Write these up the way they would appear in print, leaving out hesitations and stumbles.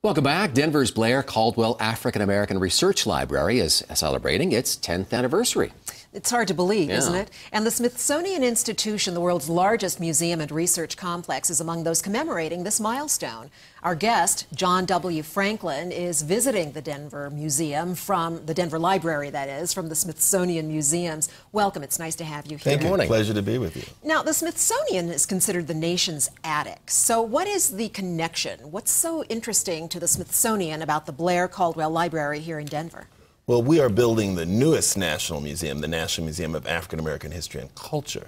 Welcome back. Denver's Blair-Caldwell African American Research Library is celebrating its 10th anniversary. It's hard to believe, isn't it? And the Smithsonian Institution, the world's largest museum and research complex, is among those commemorating this milestone. Our guest, John W. Franklin, is visiting the Denver Museum from the Denver Library, that is, from the Smithsonian Museums. Welcome. It's nice to have you here. Thank you. Pleasure to be with you. Now, the Smithsonian is considered the nation's attic. So what is the connection? What's so interesting to the Smithsonian about the Blair-Caldwell Library here in Denver? Well, we are building the newest national museum, the National Museum of African American History and Culture.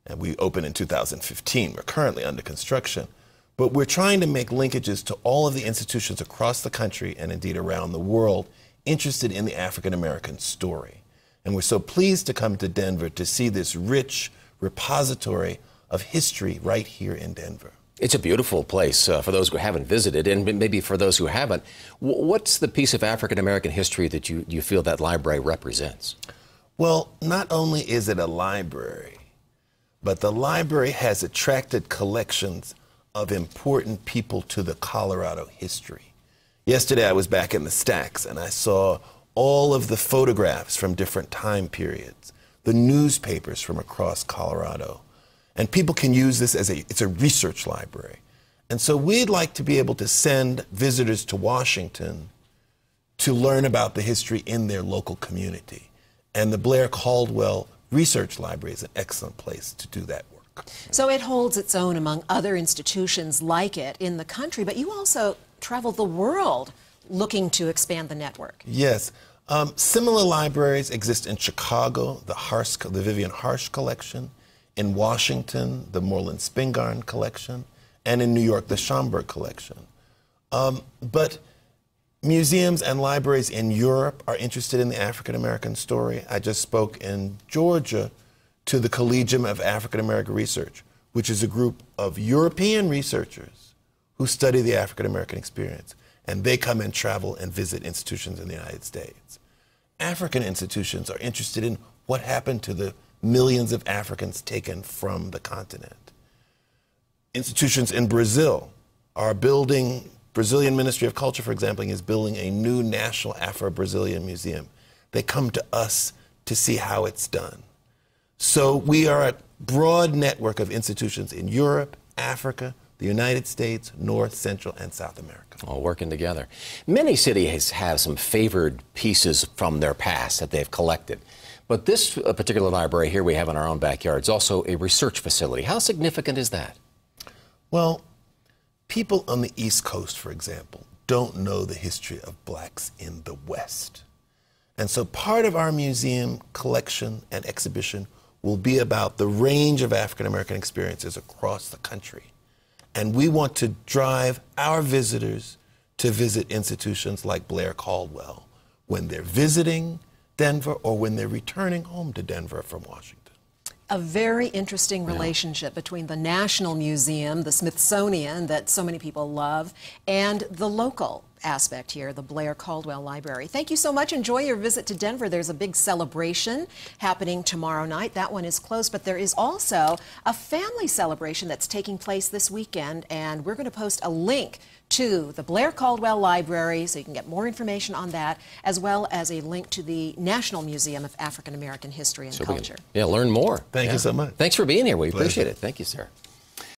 And we opened in 2015. We're currently under construction. But we're trying to make linkages to all of the institutions across the country and indeed around the world interested in the African American story. And we're so pleased to come to Denver to see this rich repository of history right here in Denver. It's a beautiful place for those who haven't visited, and maybe for those who haven't. What's the piece of African American history that you feel that library represents? Well, not only is it a library, but the library has attracted collections of important people to the Colorado history. Yesterday I was back in the stacks and I saw all of the photographs from different time periods, the newspapers from across Colorado. And people can use this as it's a research library. And so we'd like to be able to send visitors to Washington to learn about the history in their local community. And the Blair-Caldwell Research Library is an excellent place to do that work. So it holds its own among other institutions like it in the country, but you also travel the world looking to expand the network. Yes. Similar libraries exist in Chicago, the Vivian Harsh Collection, in Washington, the Moreland Spingarn Collection, and in New York, the Schomburg Collection. But museums and libraries in Europe are interested in the African American story. I just spoke in Georgia to the Collegium of African American Research, which is a group of European researchers who study the African American experience. And they come and travel and visit institutions in the United States. African institutions are interested in what happened to the millions of Africans taken from the continent. Institutions in Brazil are building, Brazilian Ministry of Culture, for example, is building a new national Afro-Brazilian museum. They come to us to see how it's done. So we are a broad network of institutions in Europe, Africa, the United States, North, Central, and South America. All working together. Many cities have some favored pieces from their past that they've collected. But this particular library here we have in our own backyard is also a research facility. How significant is that? Well, people on the East Coast, for example, don't know the history of blacks in the West. And so part of our museum collection and exhibition will be about the range of African American experiences across the country. And we want to drive our visitors to visit institutions like Blair-Caldwell when they're visiting Denver or when they're returning home to Denver from Washington. A very interesting relationship between the National Museum, the Smithsonian that so many people love, and the local aspect here, the Blair-Caldwell Library. Thank you so much. Enjoy your visit to Denver. There's a big celebration happening tomorrow night. That one is closed, but there is also a family celebration that's taking place this weekend, and we're going to post a link to the Blair-Caldwell Library so you can get more information on that, as well as a link to the National Museum of African American History and Culture. Learn more. Thank you so much. Thanks for being here. We appreciate it. Thank you, sir.